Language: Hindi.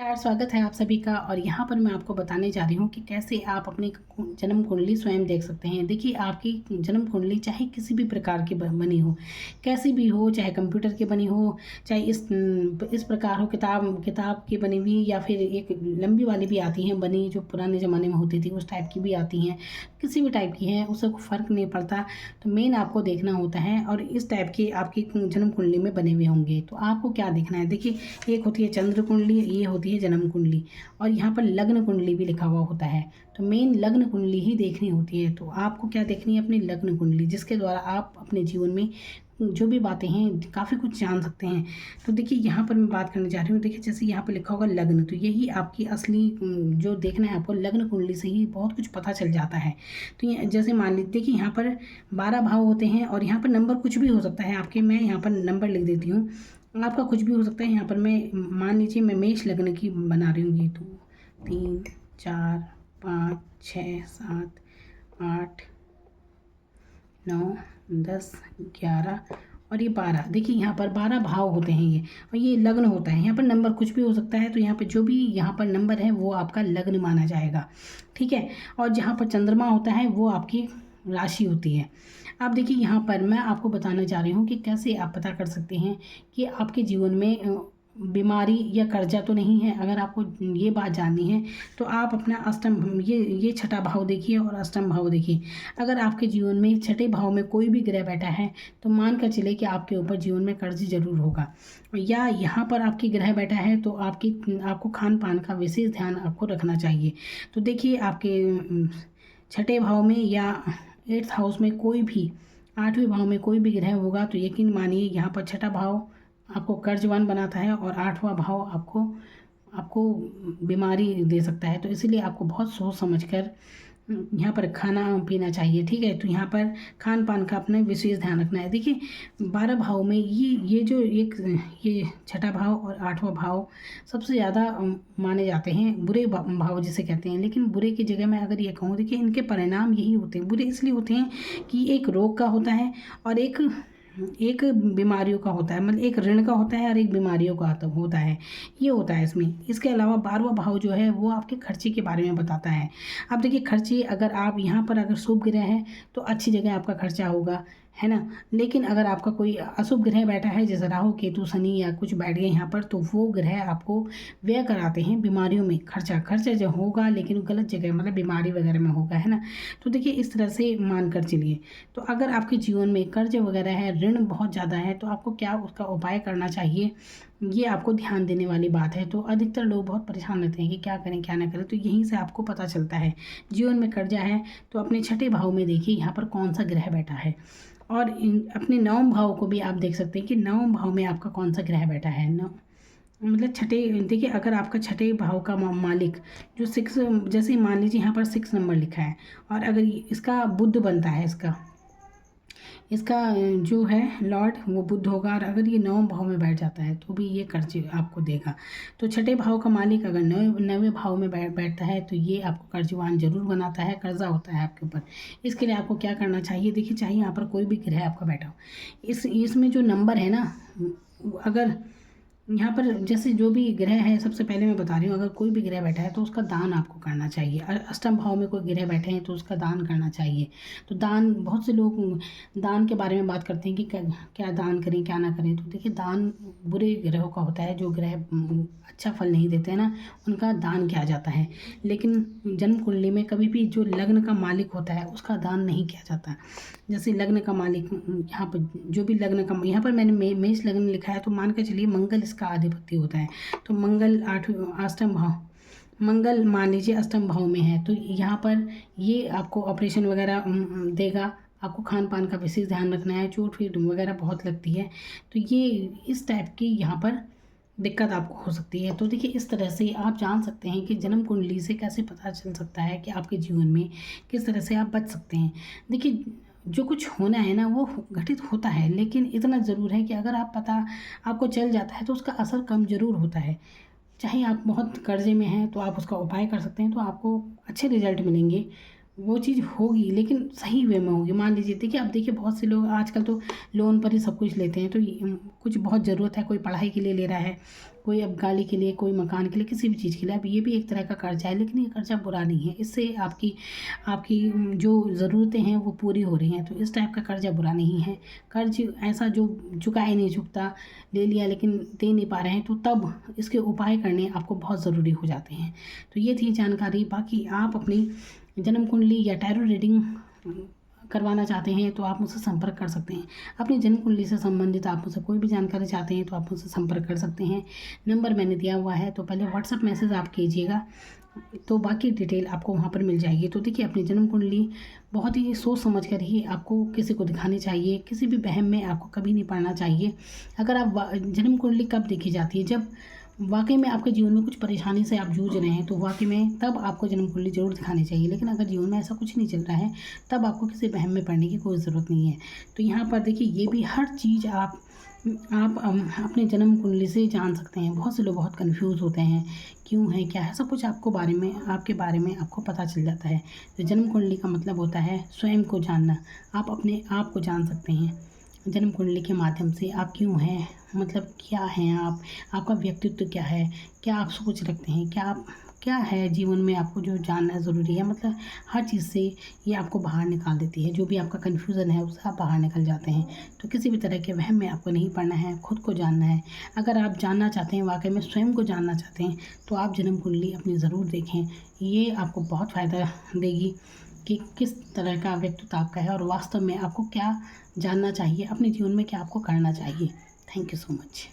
नमस्कार, स्वागत है आप सभी का। और यहाँ पर मैं आपको बताने जा रही हूँ कि कैसे आप अपनी जन्म कुंडली स्वयं देख सकते हैं। देखिए, आपकी जन्म कुंडली चाहे किसी भी प्रकार की बनी हो, कैसी भी हो, चाहे कंप्यूटर की बनी हो, चाहे इस प्रकार हो, किताब की बनी हुई, या फिर एक लंबी वाली भी आती हैं बनी, जो पुराने ज़माने में होती थी, उस टाइप की भी आती हैं। किसी भी टाइप की हैं, उससे फ़र्क नहीं पड़ता। तो मेन आपको देखना होता है, और इस टाइप की आपकी जन्म कुंडली में बने हुए होंगे। तो आपको क्या देखना है, देखिए, एक होती है चंद्र कुंडली, ये होती है जन्म कुंडली, और यहाँ पर लग्न कुंडली भी लिखा हुआ होता है। तो मेन लग्न कुंडली ही देखनी होती है। तो आपको क्या देखनी है, अपनी लग्न कुंडली, जिसके द्वारा आप अपने जीवन में जो भी बातें हैं काफ़ी कुछ जान सकते हैं। तो देखिए, यहाँ पर मैं बात करने जा रही हूँ। देखिए, जैसे यहाँ पर लिखा होगा लग्न, तो यही आपकी असली जो देखना है आपको, लग्न कुंडली से ही बहुत कुछ पता चल जाता है। तो ये जैसे मान लीजिए, देखिए यहाँ पर 12 भाव होते हैं, और यहाँ पर नंबर कुछ भी हो सकता है आपके। मैं यहाँ पर नंबर लिख देती हूँ, आपका कुछ भी हो सकता है। यहाँ पर मैं मान लीजिए मैं मेष लग्न की बना रही हूँ। ये तो 3 4 5 6 7 8 9 10 11 और ये 12। देखिए, यहाँ पर 12 भाव होते हैं ये, और ये लग्न होता है। यहाँ पर नंबर कुछ भी हो सकता है। तो यहाँ पर जो भी यहाँ पर नंबर है वो आपका लग्न माना जाएगा, ठीक है। और जहाँ पर चंद्रमा होता है वो आपकी राशि होती है। अब देखिए, यहाँ पर मैं आपको बताना चाह रही हूँ कि कैसे आप पता कर सकते हैं कि आपके जीवन में बीमारी या कर्जा तो नहीं है। अगर आपको ये बात जाननी है तो आप अपना अष्टम, ये छठा भाव देखिए और अष्टम भाव देखिए। अगर आपके जीवन में छठे भाव में कोई भी ग्रह बैठा है तो मान कर चले कि आपके ऊपर जीवन में कर्ज जरूर होगा। या यहाँ पर आपकी ग्रह बैठा है तो आपको खान पान का विशेष ध्यान आपको रखना चाहिए। तो देखिए, आपके छठे भाव में या 8th हाउस में कोई भी, 8वें भाव में कोई भी ग्रह होगा तो यकीन मानिए यहाँ पर छठा भाव आपको कर्जवान बनाता है, और 8वां भाव आपको आपको बीमारी दे सकता है। तो इसीलिए आपको बहुत सोच समझ कर यहाँ पर खाना पीना चाहिए, ठीक है। तो यहाँ पर खान पान का अपने विशेष ध्यान रखना है। देखिए, 12 भाव में ये जो ये छठा भाव और 8वां भाव सबसे ज़्यादा माने जाते हैं बुरे भाव जिसे कहते हैं। लेकिन बुरे की जगह मैं अगर ये कहूँ, देखिए, इनके परिणाम यही होते हैं। बुरे इसलिए होते हैं कि एक रोग का होता है, और एक बीमारियों का होता है, मतलब एक ऋण का होता है और एक बीमारियों का होता है, ये होता है इसमें। इसके अलावा 12वां भाव जो है वो आपके खर्चे के बारे में बताता है। अब देखिए, खर्चे, अगर आप यहाँ पर अगर शुभ ग्रह है तो अच्छी जगह आपका खर्चा होगा, है ना। लेकिन अगर आपका कोई अशुभ ग्रह बैठा है, जैसे राहु केतु शनि या कुछ बैठ गए यहाँ पर, तो वो ग्रह आपको व्यय कराते हैं बीमारियों में। खर्चा जो होगा, लेकिन गलत जगह, मतलब बीमारी वगैरह में होगा, है ना। तो देखिए, इस तरह से मान कर चलिए। तो अगर आपके जीवन में कर्ज वगैरह है, ऋण बहुत ज़्यादा है, तो आपको क्या उसका उपाय करना चाहिए, ये आपको ध्यान देने वाली बात है। तो अधिकतर लोग बहुत परेशान रहते हैं कि क्या करें क्या ना करें। तो यहीं से आपको पता चलता है, जीवन में कर्जा है तो अपने छठे भाव में देखिए यहाँ पर कौन सा ग्रह बैठा है। और अपने नवम भाव को भी आप देख सकते हैं कि नवम भाव में आपका कौन सा ग्रह बैठा है। मतलब छठे, देखिए, अगर आपका छठे भाव का मालिक जो 6, जैसे मान लीजिए यहाँ पर 6 नंबर लिखा है, और अगर इसका बुध बनता है, इसका जो है लॉर्ड वो बुध होगा, और अगर ये 9वें भाव में बैठ जाता है तो भी ये कर्ज आपको देगा। तो छठे भाव का मालिक अगर 9वें भाव में बैठता है तो ये आपको कर्जवान जरूर बनाता है, कर्जा होता है आपके ऊपर। इसके लिए आपको क्या करना चाहिए, देखिए, चाहे यहाँ पर कोई भी ग्रह आपका बैठा हो, इसमें जो नंबर है ना, अगर यहाँ पर जैसे जो भी ग्रह है, सबसे पहले मैं बता रही हूँ, अगर कोई भी ग्रह बैठा है तो उसका दान आपको करना चाहिए। अष्टम भाव में कोई ग्रह बैठे हैं तो उसका दान करना चाहिए। तो दान, बहुत से लोग दान के बारे में बात करते हैं कि क्या दान करें क्या ना करें। तो देखिए, दान बुरे ग्रहों का होता है, जो ग्रह अच्छा फल नहीं देते हैं ना, उनका दान किया जाता है। लेकिन जन्म कुंडली में कभी भी जो लग्न का मालिक होता है उसका दान नहीं किया जाता। जैसे लग्न का मालिक, यहाँ पर जो भी लग्न का, यहाँ पर मैंने मेष लग्न लिखा है, तो मान कर चलिए मंगल इसका अधिपति होता है। तो मंगल 8वें अष्टम भाव, मंगल मान लीजिए अष्टम भाव में है, तो यहाँ पर ये आपको ऑपरेशन वगैरह देगा। आपको खान पान का विशेष ध्यान रखना है, चोट फीट वगैरह बहुत लगती है। तो ये इस टाइप की यहाँ पर दिक्कत आपको हो सकती है। तो देखिए, इस तरह से आप जान सकते हैं कि जन्म कुंडली से कैसे पता चल सकता है कि आपके जीवन में किस तरह से आप बच सकते हैं। देखिए, जो कुछ होना है ना वो घटित होता है, लेकिन इतना ज़रूर है कि अगर आप पता आपको चल जाता है तो उसका असर कम ज़रूर होता है। चाहे आप बहुत कर्जे में हैं तो आप उसका उपाय कर सकते हैं, तो आपको अच्छे रिजल्ट मिलेंगे। वो चीज़ होगी लेकिन सही वे में होगी। मान लीजिए, देखिए अब देखिए बहुत से लोग आजकल तो लोन पर ही सब कुछ लेते हैं, तो कुछ बहुत ज़रूरत है, कोई पढ़ाई के लिए ले रहा है, कोई अब गाड़ी के लिए, कोई मकान के लिए, किसी भी चीज़ के लिए। अब ये भी एक तरह का कर्जा है, लेकिन ये कर्जा बुरा नहीं है, इससे आपकी आपकी जो ज़रूरतें हैं वो पूरी हो रही हैं, तो इस टाइप का कर्जा बुरा नहीं है। कर्ज ऐसा जो चुका ही नहीं चुकता, ले लिया लेकिन दे नहीं पा रहे हैं, तो तब इसके उपाय करने आपको बहुत ज़रूरी हो जाते हैं। तो ये थी जानकारी। बाकी आप अपनी जन्म कुंडली या टैरो रीडिंग करवाना चाहते हैं तो आप मुझसे संपर्क कर सकते हैं। अपनी जन्म कुंडली से संबंधित आप मुझसे कोई भी जानकारी चाहते हैं तो आप मुझसे संपर्क कर सकते हैं। नंबर मैंने दिया हुआ है, तो पहले व्हाट्सअप मैसेज आप कीजिएगा, तो बाकी डिटेल आपको वहाँ पर मिल जाएगी। तो देखिए, अपनी जन्म कुंडली बहुत ही सोच समझ कर ही आपको किसी को दिखानी चाहिए, किसी भी वहम में आपको कभी नहीं पड़ना चाहिए। अगर आप जन्म कुंडली कब देखी जाती है, जब वाकई में आपके जीवन में कुछ परेशानी से आप जूझ रहे हैं, तो वाकई में तब आपको जन्म कुंडली ज़रूर दिखानी चाहिए। लेकिन अगर जीवन में ऐसा कुछ नहीं चल रहा है, तब आपको किसी वहम में पड़ने की कोई ज़रूरत नहीं है। तो यहाँ पर देखिए, ये भी हर चीज़ आप अपने जन्म कुंडली से जान सकते हैं। बहुत से लोग बहुत कन्फ्यूज़ होते हैं, क्यों है, क्या है, सब कुछ आपके बारे में आपको पता चल जाता है। तो जन्म कुंडली का मतलब होता है स्वयं को जानना। आप अपने आप को जान सकते हैं जन्म कुंडली के माध्यम से। आप क्यों हैं, मतलब क्या हैं आप, आपका व्यक्तित्व क्या है, क्या आप सोच रखते हैं, क्या है जीवन में आपको जो जानना ज़रूरी है। मतलब हर चीज़ से ये आपको बाहर निकाल देती है। जो भी आपका कन्फ्यूज़न है उससे आप बाहर निकल जाते हैं। तो किसी भी तरह के वहम में आपको नहीं पड़ना है, खुद को जानना है। अगर आप जानना चाहते हैं, वाकई में स्वयं को जानना चाहते हैं, तो आप जन्म कुंडली अपनी ज़रूर देखें। ये आपको बहुत फ़ायदा देगी कि किस तरह का व्यक्तित्व आपका है और वास्तव में आपको क्या जानना चाहिए, अपने जीवन में क्या आपको करना चाहिए। Thank you so much.